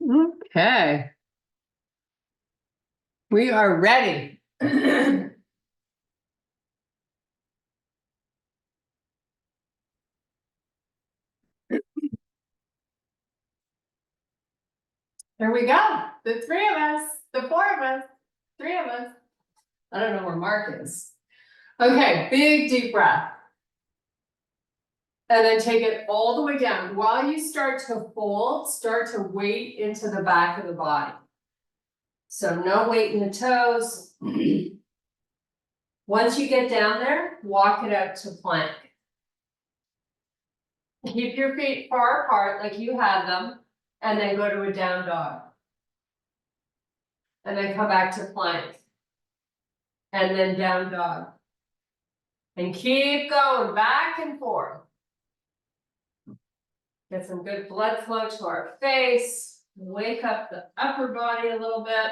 Okay. We are ready. Here we go. The three of us, the four of us, three of us. I don't know where Mark is. Okay, big deep breath. And then take it all the way down. While you start to fold, start to weight into the back of the body. So no weight in the toes. Once you get down there, walk it out to plank. Keep your feet far apart like you had them, and then go to a down dog. And then come back to plank. And then down dog. And keep going back and forth. Get some good blood flow to our face. Wake up the upper body a little bit.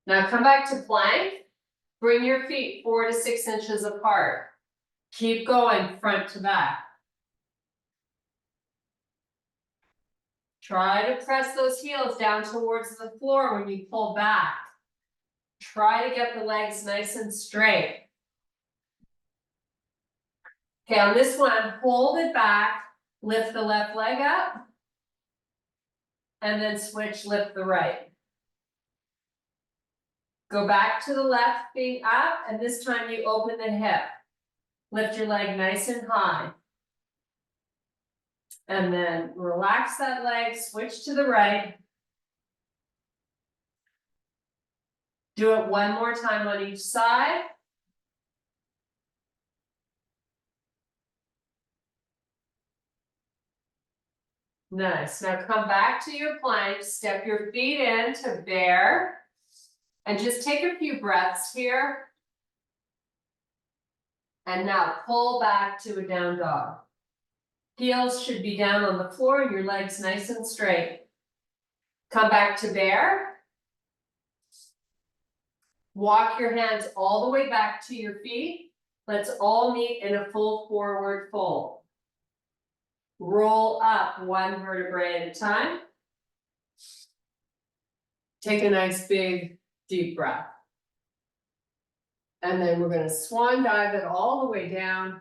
Now come back to plank. Bring your feet 4 to 6 inches apart. Keep going front to back. Try to press those heels down towards the floor when you pull back. Try to get the legs nice and straight. Okay, on this one, hold it back, lift the left leg up, and then switch, lift the right. Go back to the left feet up, and this time you open the hip. Lift your leg nice and high. And then relax that leg, switch to the right. Do it one more time on each side. Nice. Now come back to your plank, step your feet in to bear, and just take a few breaths here. And now pull back to a down dog. Heels should be down on the floor and your legs nice and straight. Come back to bear. Walk your hands all the way back to your feet. Let's all meet in a full forward fold. Roll up one vertebrae at a time. Take a nice big deep breath. And then we're going to swan dive it all the way down.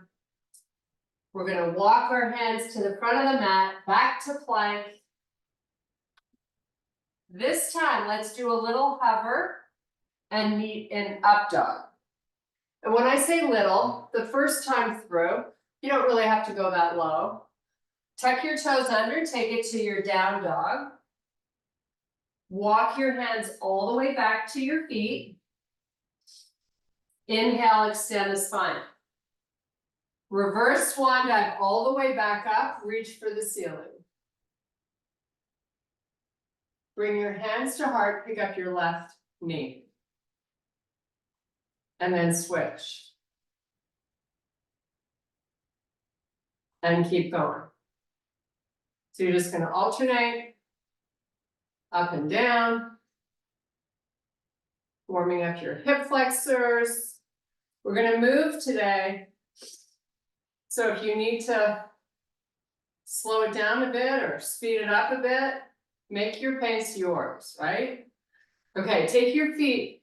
We're going to walk our hands to the front of the mat, back to plank. This time, let's do a little hover and meet in up dog. And when I say little, the first time through, you don't really have to go that low. Tuck your toes under, take it to your down dog. Walk your hands all the way back to your feet. Inhale, extend the spine. Reverse swan dive all the way back up, reach for the ceiling. Bring your hands to heart, pick up your left knee. And then switch. And keep going. So you're just going to alternate up and down, warming up your hip flexors. We're going to move today. So if you need to slow it down a bit or speed it up a bit, make your pace yours, right? Okay, take your feet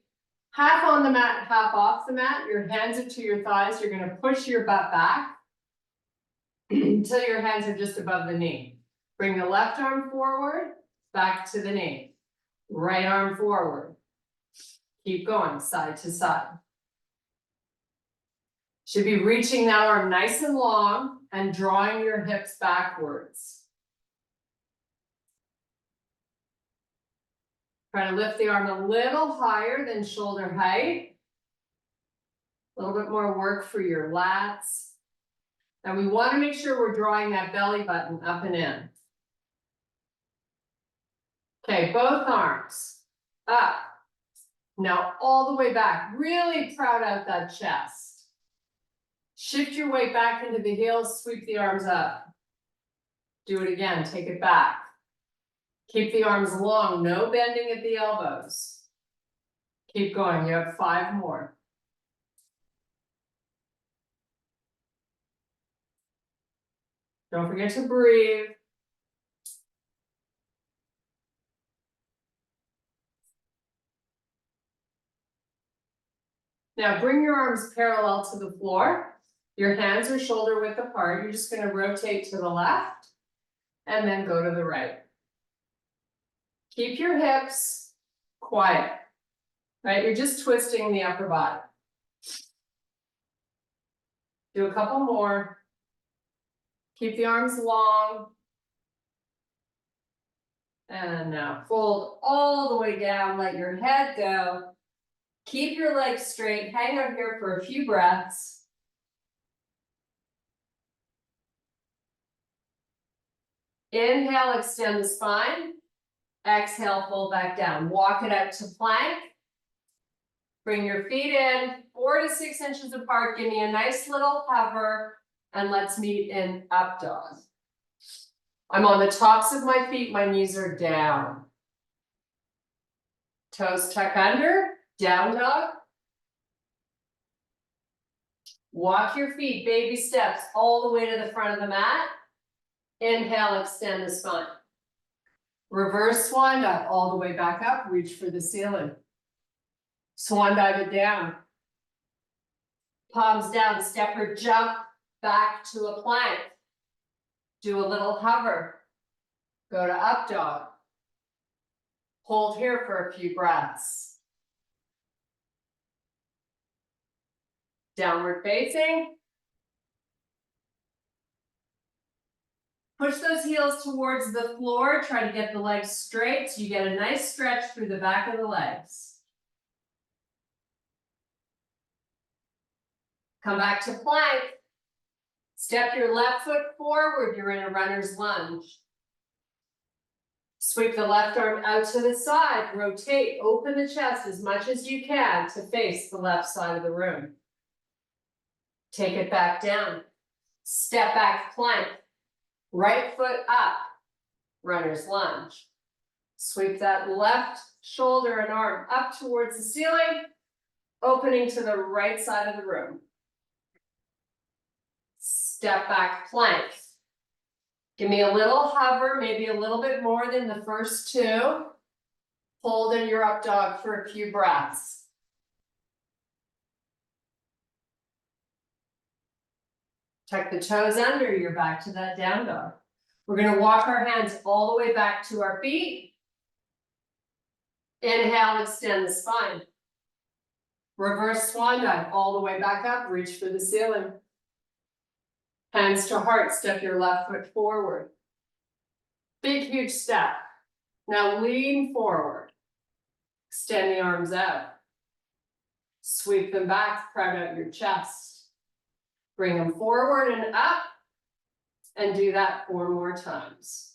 half on the mat, half off the mat. Your hands are to your thighs. You're going to push your butt back until your hands are just above the knee. Bring the left arm forward, back to the knee. Right arm forward. Keep going side to side. Should be reaching that arm nice and long and drawing your hips backwards. Try to lift the arm a little higher than shoulder height. A little bit more work for your lats. And we want to make sure we're drawing that belly button up and in. Okay, both arms up. Now all the way back. Really proud out that chest. Shift your weight back into the heels, sweep the arms up. Do it again, take it back. Keep the arms long, no bending at the elbows. Keep going, you have 5 more. Don't forget to breathe. Now bring your arms parallel to the floor. Your hands are shoulder width apart. You're just gonna rotate to the left and then go to the right. Keep your hips quiet, right? You're just twisting the upper body. Do a couple more. Keep the arms long. And now fold all the way down, let your head go. Keep your legs straight, hang out here for a few breaths. Inhale, extend the spine. Exhale, fold back down. Walk it out to plank. Bring your feet in, 4 to 6 inches apart. Give me a nice little hover, and let's meet in up dog. I'm on the tops of my feet, my knees are down. Toes tuck under, down dog. Walk your feet, baby steps, all the way to the front of the mat. Inhale, extend the spine. Reverse swan dive, all the way back up, reach for the ceiling. Swan dive it down. Palms down, step or jump back to a plank. Do a little hover. Go to up dog. Hold here for a few breaths. Downward facing. Push those heels towards the floor. Try to get the legs straight so you get a nice stretch through the back of the legs. Come back to plank. Step your left foot forward. You're in a runner's lunge. Sweep the left arm out to the side. Rotate, open the chest as much as you can to face the left side of the room. Take it back down. Step back plank. Right foot up. Runner's lunge. Sweep that left shoulder and arm up towards the ceiling, opening to the right side of the room. Step back plank. Give me a little hover, maybe a little bit more than the first two. Hold in your up dog for a few breaths. Tuck the toes under, you're back to that down dog. We're gonna walk our hands all the way back to our feet. Inhale, extend the spine. Reverse swan dive, all the way back up, reach for the ceiling. Hands to heart, step your left foot forward. Big, huge step. Now lean forward. Extend the arms out. Sweep them back, crowd out your chest. Bring them forward and up. And do that 4 more times.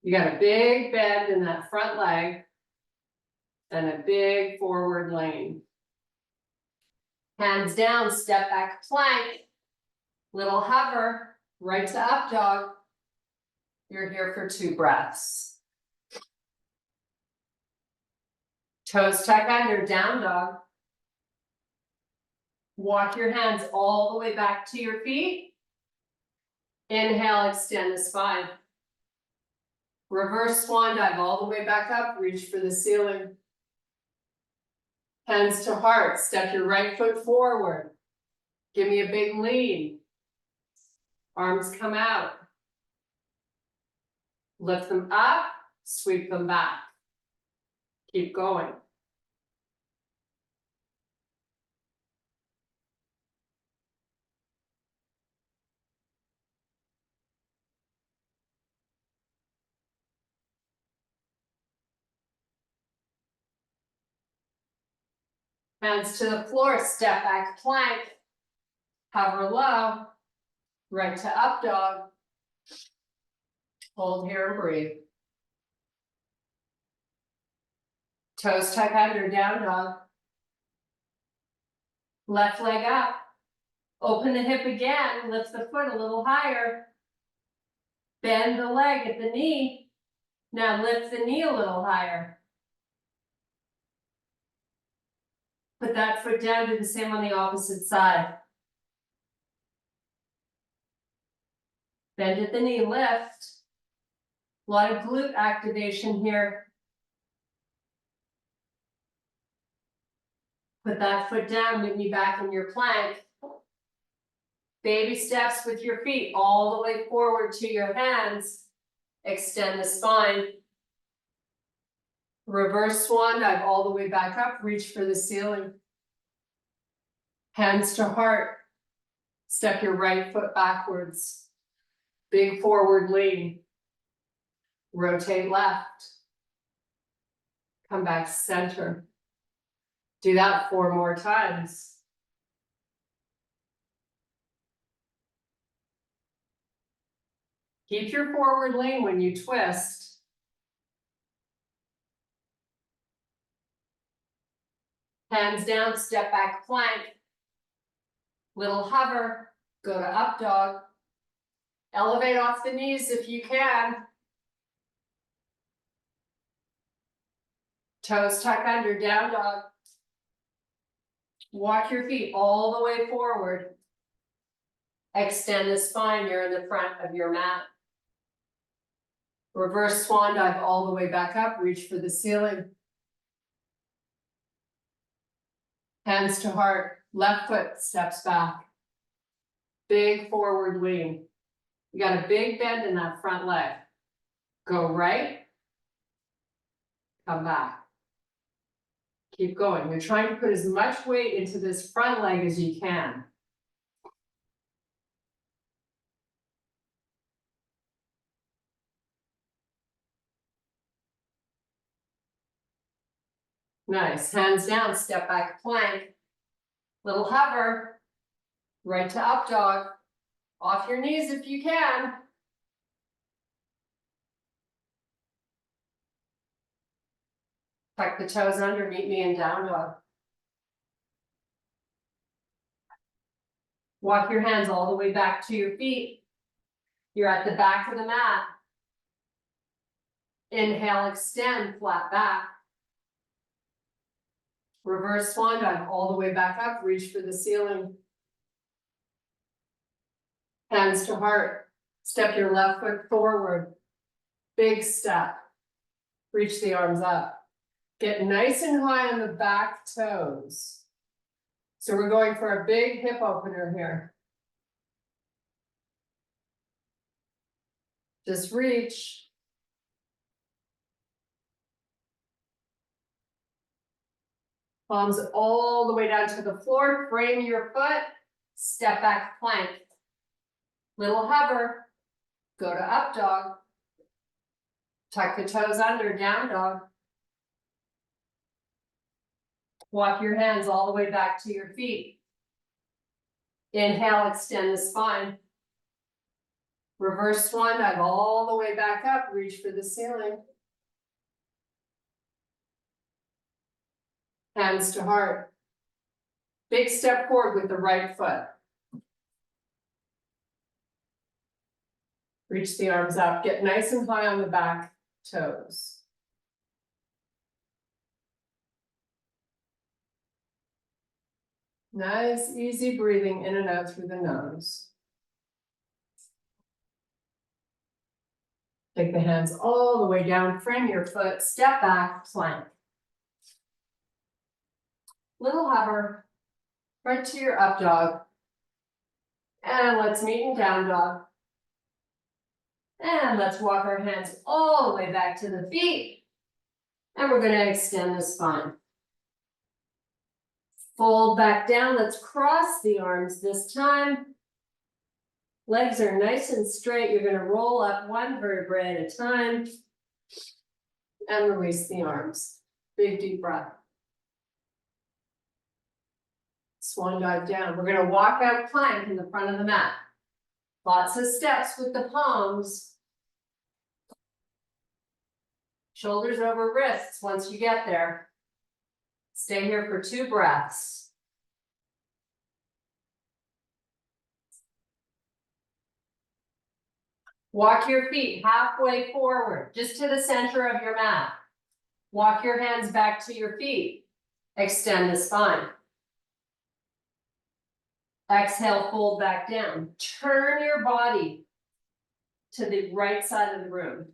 You got a big bend in that front leg. And a big forward lean. Hands down, step back plank. Little hover, right to up dog. You're here for 2 breaths. Toes tuck under, down dog. Walk your hands all the way back to your feet. Inhale, extend the spine. Reverse swan dive all the way back up, reach for the ceiling. Hands to heart, step your right foot forward. Give me a big lean. Arms come out. Lift them up, sweep them back. Keep going. Hands to the floor, step back plank. Hover low, right to up dog. Hold here and breathe. Toes tuck under, down dog. Left leg up. Open the hip again, lift the foot a little higher. Bend the leg at the knee. Now lift the knee a little higher. Put that foot down, do the same on the opposite side. Bend at the knee, lift. A lot of glute activation here. Put that foot down, meet me back in your plank. Baby steps with your feet all the way forward to your hands. Extend the spine. Reverse swan dive all the way back up, reach for the ceiling. Hands to heart. Step your right foot backwards. Big forward lean. Rotate left. Come back center. Do that 4 more times. Keep your forward lean when you twist. Hands down, step back plank. Little hover, go to up dog. Elevate off the knees if you can. Toes tuck under, down dog. Walk your feet all the way forward. Extend the spine, you're in the front of your mat. Reverse swan dive all the way back up, reach for the ceiling. Hands to heart, left foot steps back. Big forward lean. You got a big bend in that front leg. Go right, come back. Keep going. You're trying to put as much weight into this front leg as you can. Nice. Hands down, step back plank. Little hover. Right to up dog. Off your knees if you can. Tuck the toes under, meet me in down dog. Walk your hands all the way back to your feet. You're at the back of the mat. Inhale, extend, flat back. Reverse swan dive all the way back up, reach for the ceiling. Hands to heart. Step your left foot forward. Big step. Reach the arms up. Get nice and high on the back toes. So we're going for a big hip opener here. Just reach. Palms all the way down to the floor. Frame your foot. Step back plank. Little hover. Go to up dog. Tuck the toes under, down dog. Walk your hands all the way back to your feet. Inhale, extend the spine. Reverse swan dive all the way back up, reach for the ceiling. Hands to heart. Big step forward with the right foot. Reach the arms up, get nice and high on the back toes. Nice, easy breathing in and out through the nose. Take the hands all the way down, frame your foot, step back, plank. Little hover, right to your up dog. And let's meet in down dog. And let's walk our hands all the way back to the feet. And we're going to extend the spine. Fold back down, let's cross the arms this time. Legs are nice and straight. You're going to roll up one vertebrae at a time. And release the arms. Big deep breath. Swan dive down. We're going to walk out plank in the front of the mat. Lots of steps with the palms. Shoulders over wrists once you get there. Stay here for 2 breaths. Walk your feet halfway forward, just to the center of your mat. Walk your hands back to your feet. Extend the spine. Exhale, fold back down. Turn your body to the right side of the room.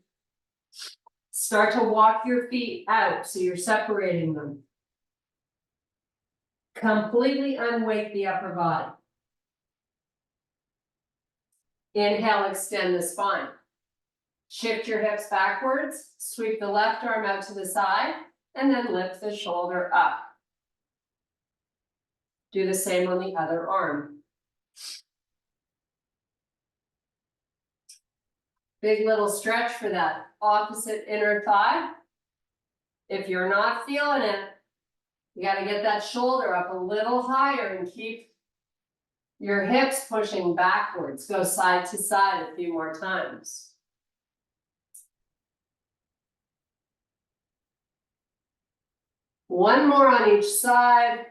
Start to walk your feet out so you're separating them. Completely unweight the upper body. Inhale, extend the spine. Shift your hips backwards, sweep the left arm out to the side, and then lift the shoulder up. Do the same on the other arm. Big little stretch for that opposite inner thigh. If you're not feeling it, you gotta get that shoulder up a little higher and keep your hips pushing backwards. Go side to side a few more times. One more on each side.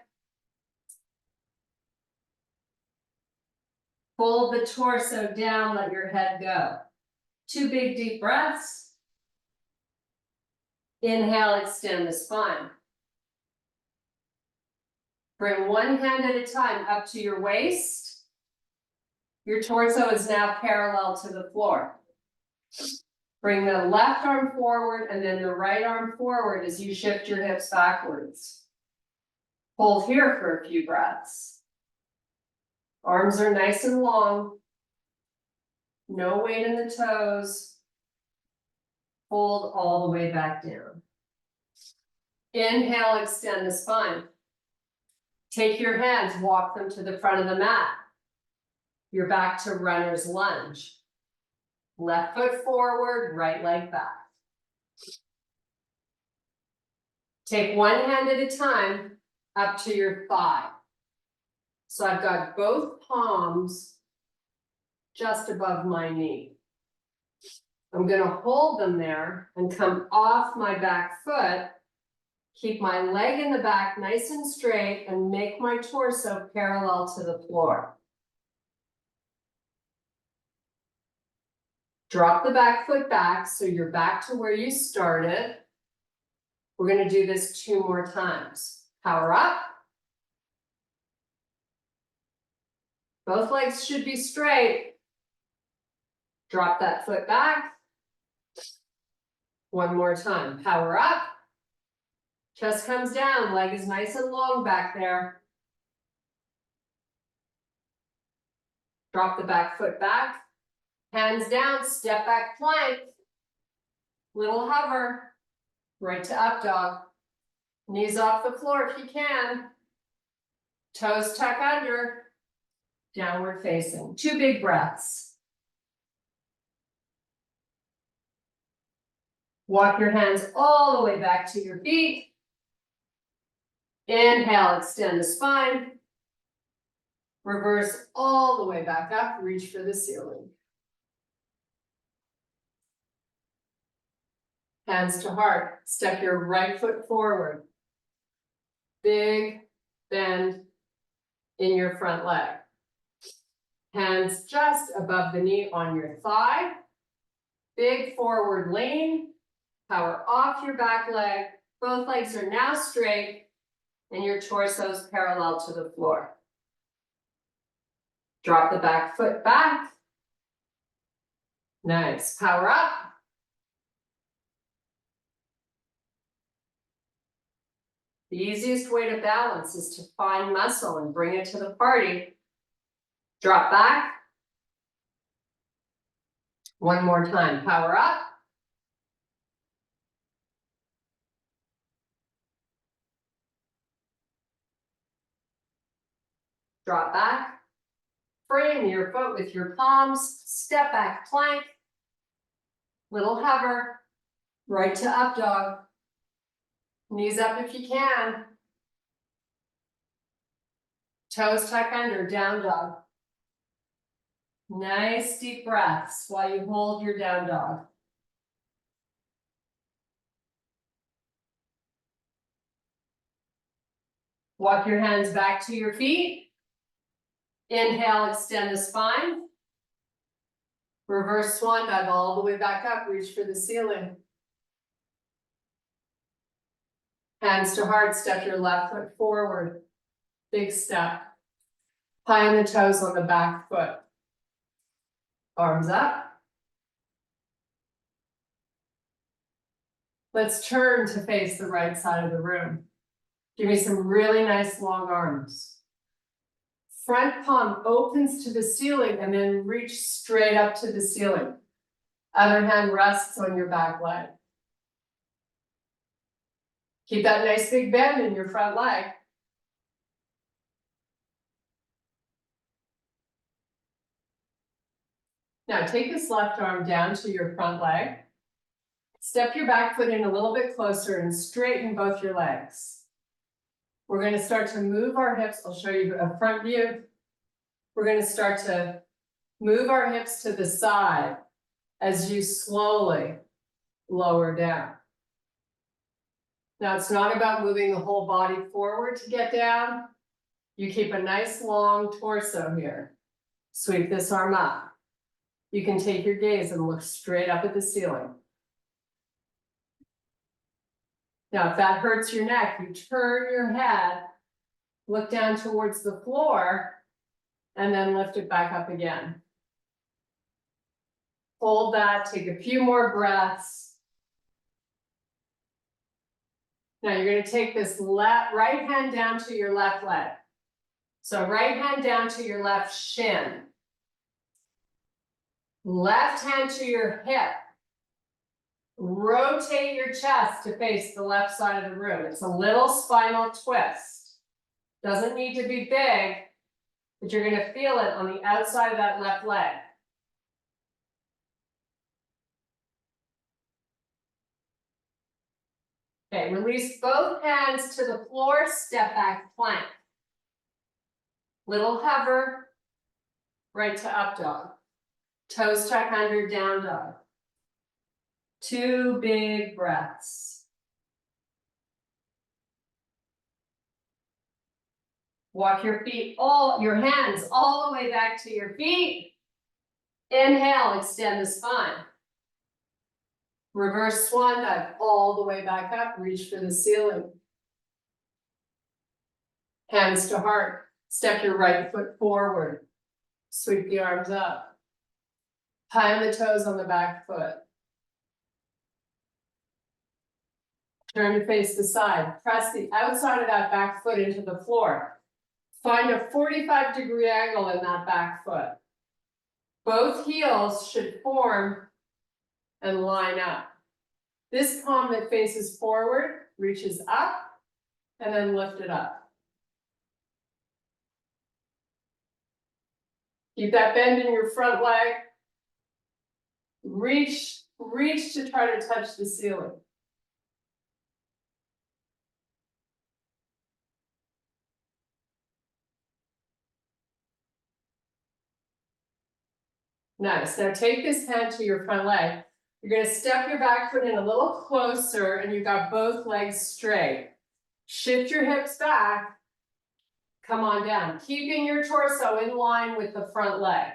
Fold the torso down, let your head go. 2 big deep breaths. Inhale, extend the spine. Bring one hand at a time up to your waist. Your torso is now parallel to the floor. Bring the left arm forward and then the right arm forward as you shift your hips backwards. Hold here for a few breaths. Arms are nice and long. No weight in the toes. Hold all the way back down. Inhale, extend the spine. Take your hands, walk them to the front of the mat. You're back to runner's lunge. Left foot forward, right leg back. Take one hand at a time up to your thigh. So I've got both palms just above my knee. I'm going to hold them there and come off my back foot. Keep my leg in the back nice and straight and make my torso parallel to the floor. Drop the back foot back so you're back to where you started. We're going to do this 2 more times. Power up. Both legs should be straight. Drop that foot back. One more time. Power up. Chest comes down, leg is nice and long back there. Drop the back foot back. Hands down, step back plank. Little hover. Right to up dog. Knees off the floor if you can. Toes tuck under. Downward facing. 2 big breaths. Walk your hands all the way back to your feet. Inhale, extend the spine. Reverse all the way back up, reach for the ceiling. Hands to heart, step your right foot forward. Big bend in your front leg. Hands just above the knee on your thigh. Big forward lean. Power off your back leg. Both legs are now straight and your torso is parallel to the floor. Drop the back foot back. Nice. Power up. The easiest way to balance is to find muscle and bring it to the party. Drop back. One more time. Power up. Drop back. Frame your foot with your palms. Step back plank. Little hover. Right to up dog. Knees up if you can. Toes tuck under, down dog. Nice deep breaths while you hold your down dog. Walk your hands back to your feet. Inhale, extend the spine. Reverse swan dive all the way back up, reach for the ceiling. Hands to heart, step your left foot forward. Big step. High on the toes on the back foot. Arms up. Let's turn to face the right side of the room. Give me some really nice long arms. Front palm opens to the ceiling and then reach straight up to the ceiling. Other hand rests on your back leg. Keep that nice big bend in your front leg. Now take this left arm down to your front leg. Step your back foot in a little bit closer and straighten both your legs. We're going to start to move our hips. I'll show you a front view. We're going to start to move our hips to the side as you slowly lower down. Now it's not about moving the whole body forward to get down. You keep a nice long torso here. Sweep this arm up. You can take your gaze and look straight up at the ceiling. Now, if that hurts your neck, you turn your head, look down towards the floor, and then lift it back up again. Hold that, take a few more breaths. Now you're going to take this right hand down to your left leg. So right hand down to your left shin. Left hand to your hip. Rotate your chest to face the left side of the room. It's a little spinal twist. Doesn't need to be big, but you're going to feel it on the outside of that left leg. Okay, release both hands to the floor, step back plank. Little hover, right to up dog. Toes tuck under, down dog. 2 big breaths. Walk your hands all the way back to your feet. Inhale, extend the spine. Reverse swan dive all the way back up, reach for the ceiling. Hands to heart, step your right foot forward. Sweep the arms up. High on the toes on the back foot. Turn to face the side. Press the outside of that back foot into the floor. Find a 45-degree angle in that back foot. Both heels should form and line up. This palm that faces forward reaches up and then lift it up. Keep that bend in your front leg. Reach to try to touch the ceiling. Nice. Now take this hand to your front leg. You're going to step your back foot in a little closer and you've got both legs straight. Shift your hips back. Come on down, keeping your torso in line with the front leg.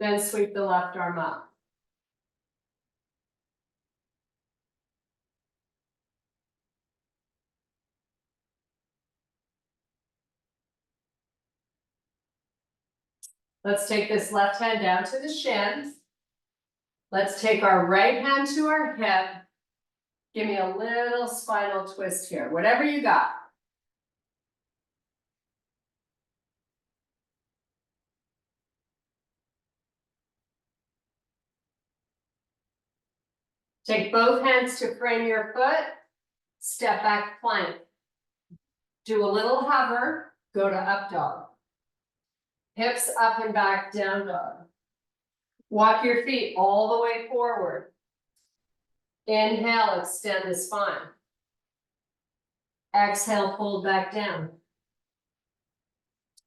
Then sweep the left arm up. Let's take this left hand down to the shins. Let's take our right hand to our hip. Give me a little spinal twist here, whatever you got. Take both hands to frame your foot. Step back plank. Do a little hover, go to up dog. Hips up and back, down dog. Walk your feet all the way forward. Inhale, extend the spine. Exhale, fold back down.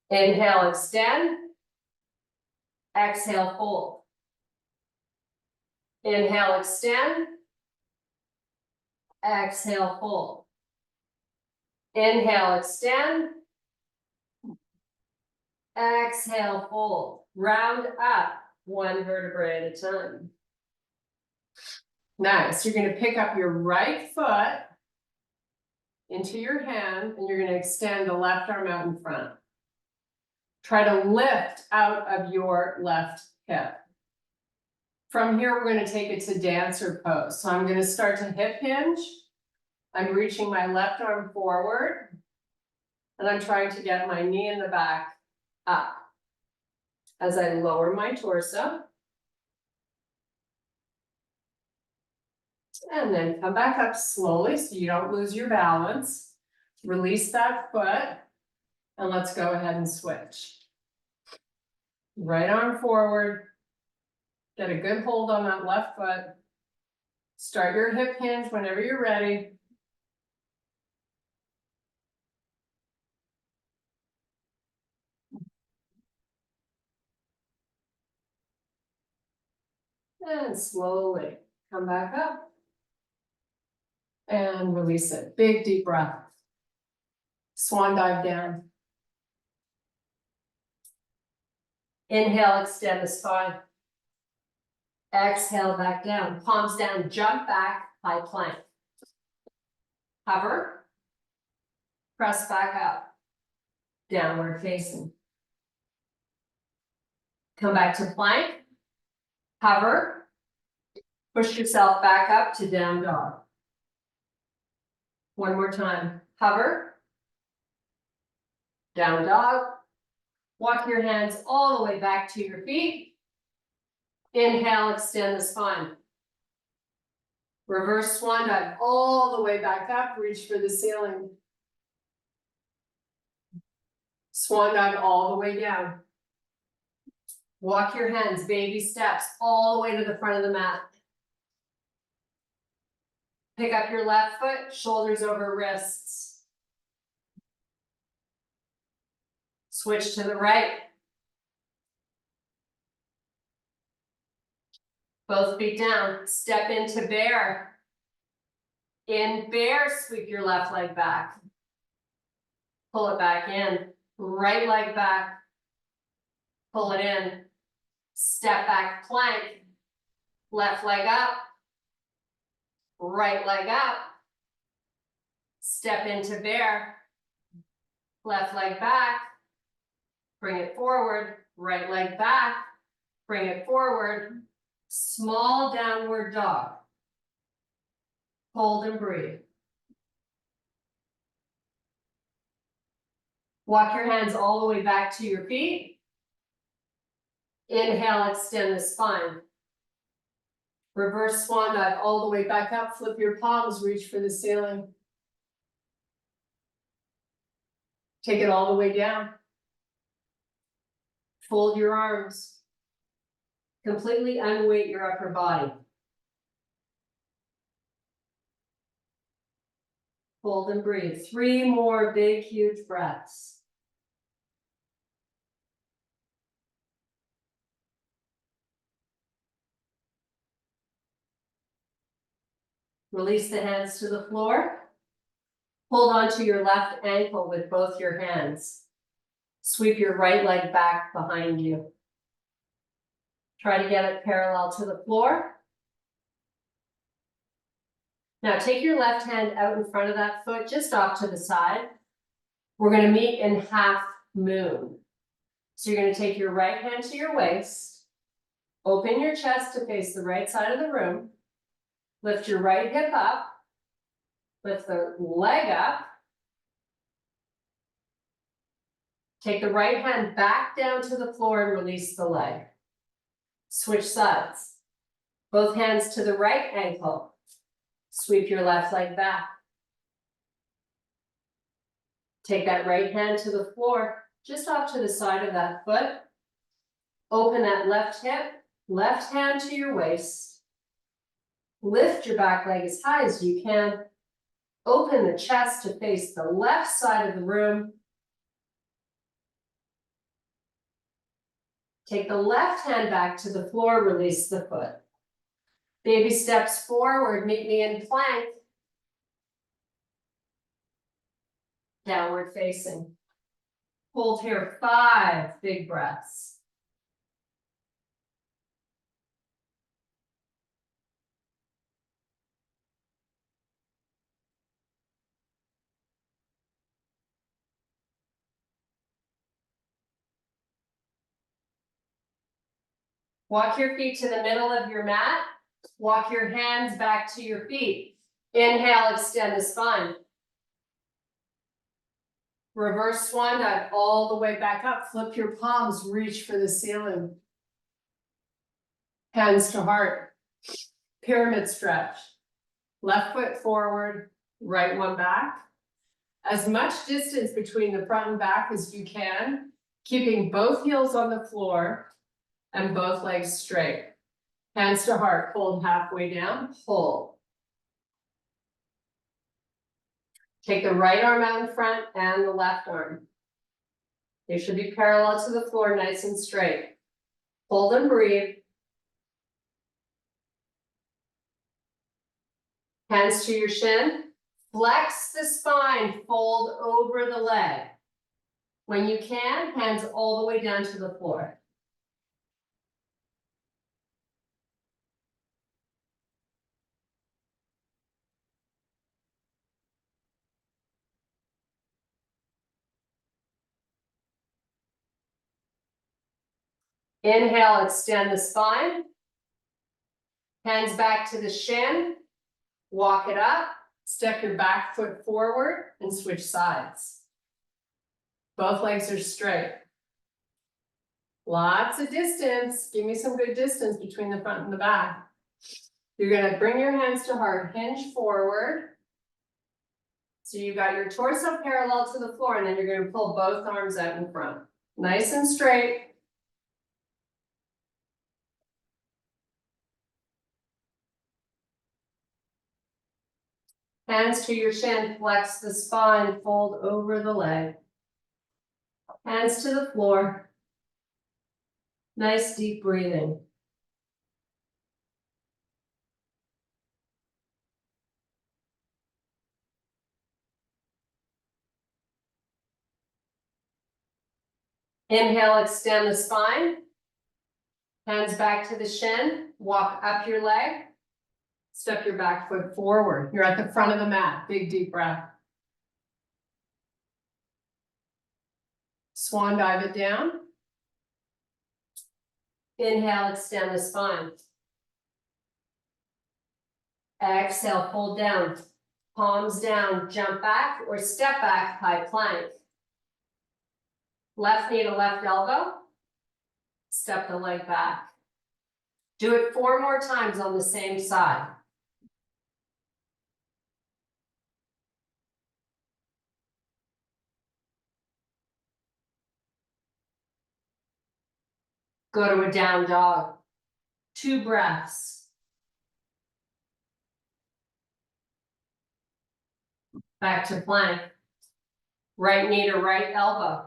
Inhale, extend. Exhale, fold. Inhale, extend. Exhale, fold. Inhale, extend. Exhale, fold. Round up 1 vertebrae at a time. Nice. You're going to pick up your right foot. into your hand, and you're gonna extend the left arm out in front. Try to lift out of your left hip. From here, we're gonna take it to dancer pose. So I'm gonna start to hip hinge. I'm reaching my left arm forward. And I'm trying to get my knee in the back up. As I lower my torso. And then come back up slowly so you don't lose your balance. Release that foot. And let's go ahead and switch. Right arm forward. Get a good hold on that left foot. Start your hip hinge whenever you're ready. And slowly come back up. And release it. Big deep breath. Swan dive down. Inhale, extend the spine. Exhale, back down. Palms down, jump back, high plank. Hover. Press back up. Downward facing. Come back to plank. Hover. Push yourself back up to down dog. One more time. Hover. Down dog. Walk your hands all the way back to your feet. Inhale, extend the spine. Reverse swan dive all the way back up, reach for the ceiling. Swan dive all the way down. Walk your hands, baby steps, all the way to the front of the mat. Pick up your left foot, shoulders over wrists. Switch to the right. Both feet down, step into bear. In bear, sweep your left leg back. Pull it back in, right leg back. Pull it in, step back plank. Left leg up, right leg up. Step into bear. Left leg back. Bring it forward, right leg back. Bring it forward. Small downward dog. Hold and breathe. Walk your hands all the way back to your feet. Inhale, extend the spine. Reverse swan dive all the way back up. Flip your palms, reach for the ceiling. Take it all the way down. Fold your arms. Completely unweight your upper body. Hold and breathe. 3 more big, huge breaths. Release the hands to the floor. Hold on to your left ankle with both your hands. Sweep your right leg back behind you. Try to get it parallel to the floor. Now take your left hand out in front of that foot, just off to the side. We're going to meet in half moon. So you're going to take your right hand to your waist. Open your chest to face the right side of the room. Lift your right hip up. Lift the leg up. Take the right hand back down to the floor and release the leg. Switch sides. Both hands to the right ankle. Sweep your left leg back. Take that right hand to the floor, just off to the side of that foot. Open that left hip, left hand to your waist. Lift your back leg as high as you can. Open the chest to face the left side of the room. Take the left hand back to the floor, release the foot. Baby steps forward, meet me in plank. Downward facing. Hold here, 5 big breaths. Walk your feet to the middle of your mat. Walk your hands back to your feet. Inhale, extend the spine. Reverse swan dive all the way back up. Flip your palms, reach for the ceiling. Hands to heart. Pyramid stretch. Left foot forward, right one back. As much distance between the front and back as you can, keeping both heels on the floor and both legs straight. Hands to heart, hold halfway down, hold. Take the right arm out in front and the left arm. They should be parallel to the floor, nice and straight. Hold and breathe. Hands to your shin. Flex the spine, fold over the leg. When you can, hands all the way down to the floor. Inhale, extend the spine. Hands back to the shin. Walk it up. Step your back foot forward and switch sides. Both legs are straight. Lots of distance. Give me some good distance between the front and the back. You're gonna bring your hands to heart, hinge forward. So you got your torso parallel to the floor, and then you're gonna pull both arms out in front. Nice and straight. Hands to your shin, flex the spine, fold over the leg. Hands to the floor. Nice deep breathing. Inhale, extend the spine. Hands back to the shin, walk up your leg. Step your back foot forward. You're at the front of the mat, big deep breath. Swan dive it down. Inhale, extend the spine. Exhale, pull down. Palms down, jump back or step back, high plank. Left knee to left elbow. Step the leg back. Do it 4 more times on the same side. Go to a down dog. 2 breaths. Back to plank. Right knee to right elbow.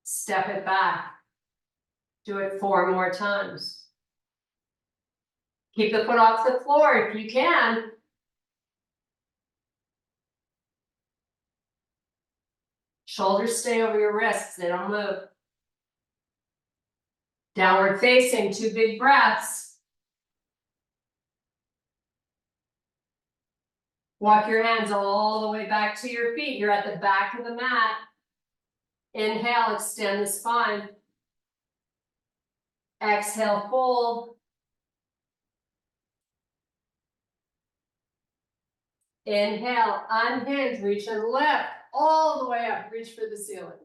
Step it back. Do it 4 more times. Keep the foot off the floor if you can. Shoulders stay over your wrists, they don't move. Downward facing, 2 big breaths. Walk your hands all the way back to your feet. You're at the back of the mat. Inhale, extend the spine. Exhale, fold. Inhale, unhinge, reach and lift all the way up. Reach for the ceiling.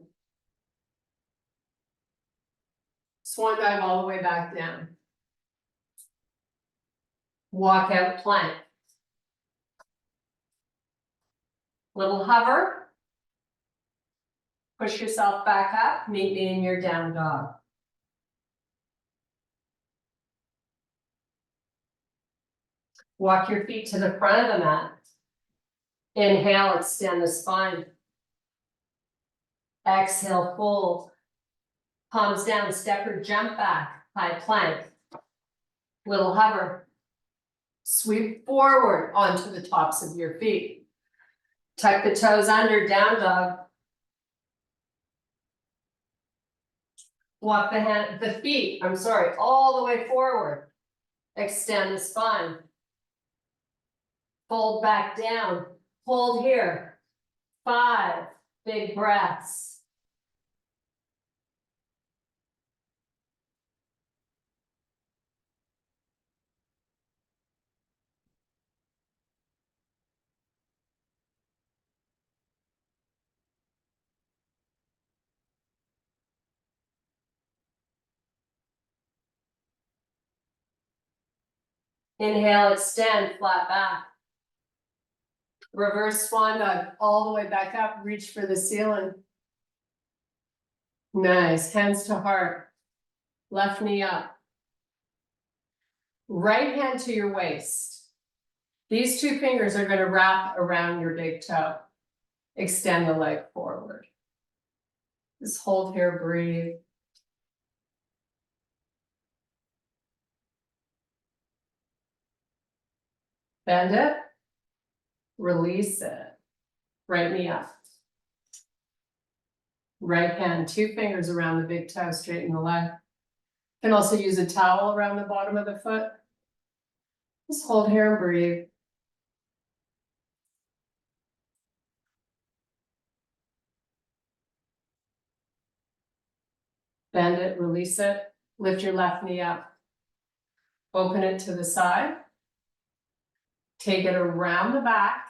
Swan dive all the way back down. Walk out plank. Little hover. Push yourself back up. Meet me in your down dog. Walk your feet to the front of the mat. Inhale, extend the spine. Exhale, fold. Palms down, step or jump back, high plank. Little hover. Sweep forward onto the tops of your feet. Tuck the toes under, down dog. Walk the feet, all the way forward. Extend the spine. Fold back down. Hold here. 5 big breaths. Inhale, extend, flat back. Reverse swan dive, all the way back up, reach for the ceiling. Nice, hands to heart. Left knee up. Right hand to your waist. These two fingers are gonna wrap around your big toe. Extend the leg forward. Just hold here, breathe. Bend it. Release it. Right knee up. Right hand, two fingers around the big toe, straighten the leg. Can also use a towel around the bottom of the foot. Just hold here and breathe. Bend it, release it. Lift your left knee up. Open it to the side. Take it around the back.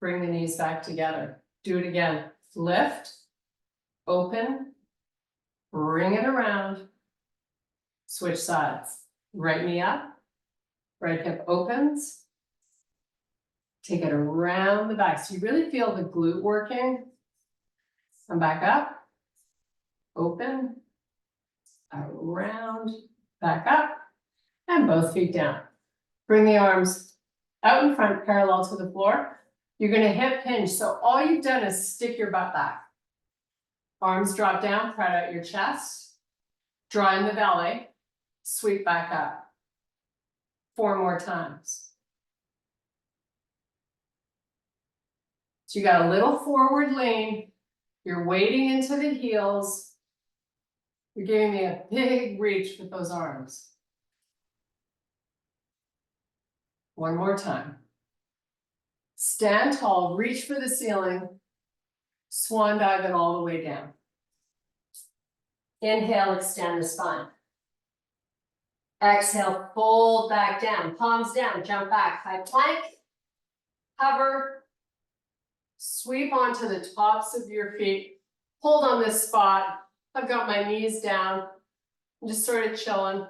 Bring the knees back together. Do it again. Lift, open, bring it around. Switch sides. Right knee up. Right hip opens. Take it around the back. So you really feel the glute working. Come back up. Open. Around. Back up. And both feet down. Bring the arms out in front, parallel to the floor. You're gonna hip hinge. So all you've done is stick your butt back. Arms drop down, spread out your chest. Draw in the belly. Sweep back up. 4 more times. So you got a little forward lean. You're wading into the heels. You're giving me a big reach with those arms. 1 more time. Stand tall, reach for the ceiling. Swan dive it all the way down. Inhale, extend the spine. Exhale, fold back down, palms down, jump back, high plank. Hover. Sweep onto the tops of your feet. Hold on this spot. I've got my knees down. I'm just sort of chilling.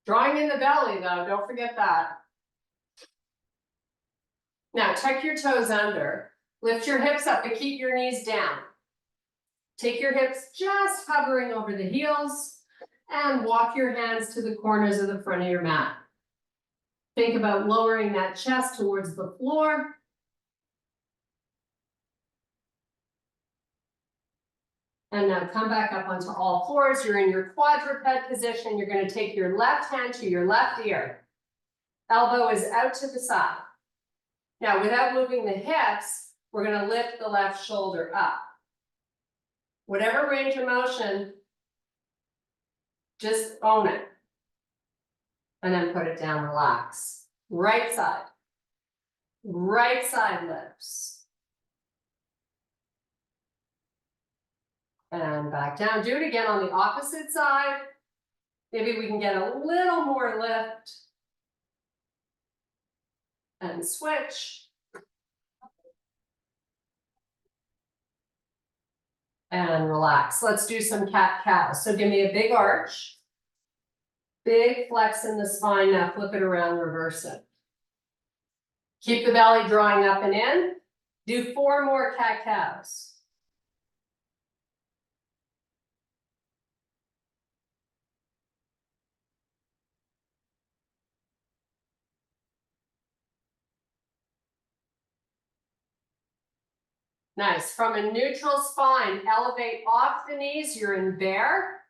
Drawing in the belly though, don't forget that. Now tuck your toes under. Lift your hips up, but keep your knees down. Take your hips just hovering over the heels and walk your hands to the corners of the front of your mat. Think about lowering that chest towards the floor. And now come back up onto all fours. You're in your quadruped position. You're going to take your left hand to your left ear. Elbow is out to the side. Now, without moving the hips, we're going to lift the left shoulder up. Whatever range of motion, just own it. And then put it down, relax. Right side. Right side lifts. And back down. Do it again on the opposite side. Maybe we can get a little more lift. And switch. And relax. Let's do some cat-cow. So give me a big arch. Big flex in the spine. Now flip it around, reverse it. Keep the belly drawing up and in. Do 4 more cat-cows. Nice. From a neutral spine, elevate off the knees. You're in bear.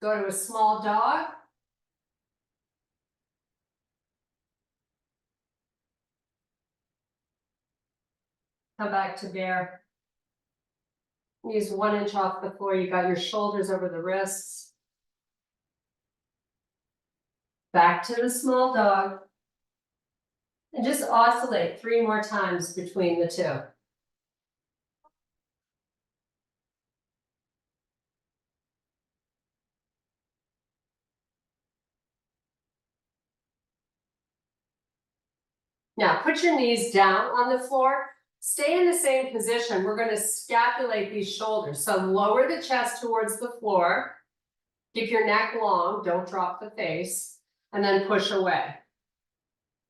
Go to a small dog. Come back to bear. Knees 1 inch off the floor. You got your shoulders over the wrists. Back to the small dog. And just oscillate 3 more times between the two. Now put your knees down on the floor. Stay in the same position. We're gonna scapulate these shoulders. So lower the chest towards the floor. Keep your neck long, don't drop the face, and then push away.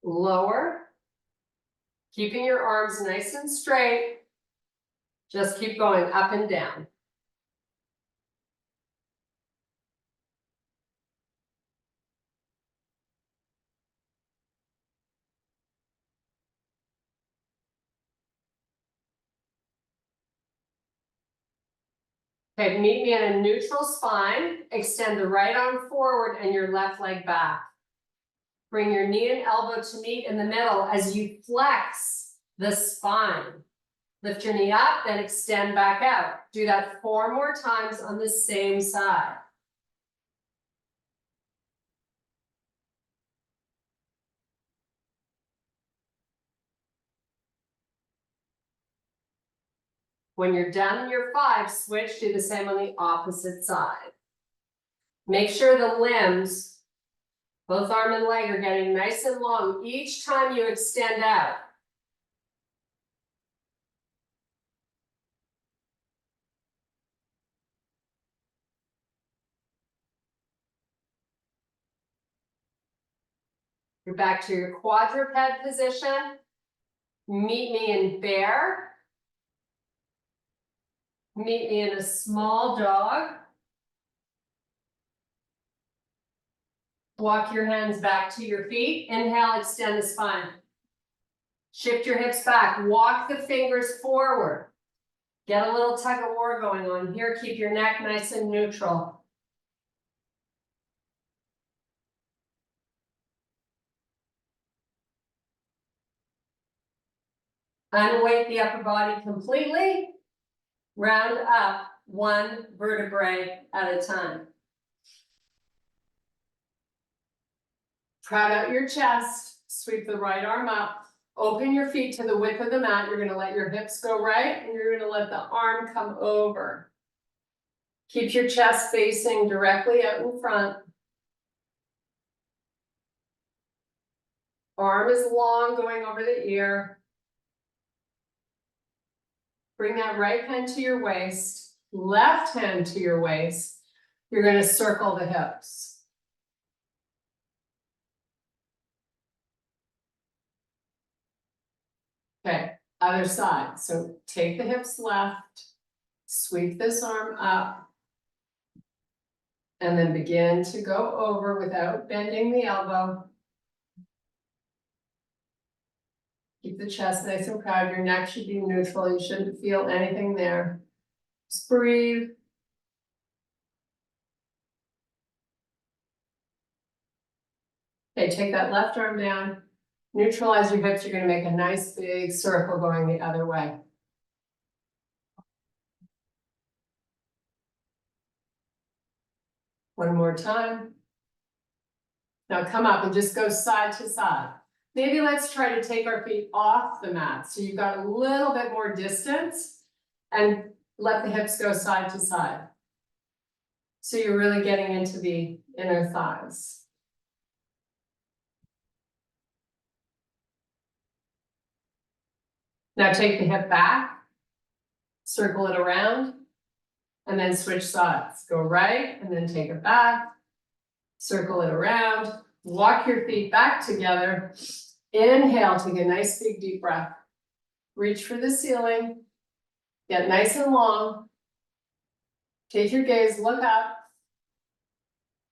Lower. Keeping your arms nice and straight. Just keep going up and down. Okay, meet me in a neutral spine. Extend the right arm forward and your left leg back. Bring your knee and elbow to meet in the middle as you flex the spine. Lift your knee up, then extend back out. Do that 4 more times on the same side. When you're done in your 5, switch, do the same on the opposite side. Make sure the limbs, both arm and leg, are getting nice and long each time you extend out. You're back to your quadruped position. Meet me in bear. Meet me in a small dog. Walk your hands back to your feet. Inhale, extend the spine. Shift your hips back. Walk the fingers forward. Get a little tug of war going on here. Keep your neck nice and neutral. Unweight the upper body completely. Round up 1 vertebrae at a time. Proud out your chest. Sweep the right arm up. Open your feet to the width of the mat. You're going to let your hips go right, and you're going to let the arm come over. Keep your chest facing directly out in front. Arm is long, going over the ear. Bring that right hand to your waist, left hand to your waist. You're going to circle the hips. Okay, other side. So take the hips left, sweep this arm up, and then begin to go over without bending the elbow. Keep the chest nice and proud. Your neck should be neutral. You shouldn't feel anything there. Just breathe. Okay, take that left arm down. Neutralize your hips. You're going to make a nice big circle going the other way. One more time. Now come up and just go side to side. Maybe let's try to take our feet off the mat. So you've got a little bit more distance and let the hips go side to side. So you're really getting into the inner thighs. Now take the hip back, circle it around, and then switch sides. Go right and then take it back, circle it around, walk your feet back together. Inhale, take a nice big deep breath. Reach for the ceiling, get nice and long. Take your gaze, look up.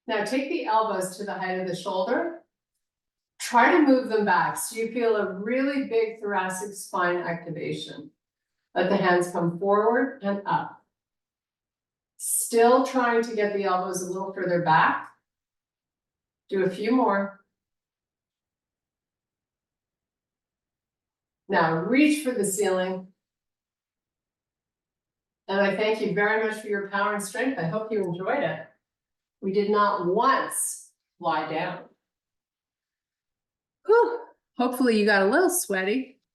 Now take the elbows to the height of the shoulder. Try to move them back so you feel a really big thoracic spine activation. Let the hands come forward and up. Still trying to get the elbows a little further back. Do a few more. Now reach for the ceiling. And I thank you very much for your power and strength. I hope you enjoyed it. We did not once lie down. Whew. Hopefully you got a little sweaty.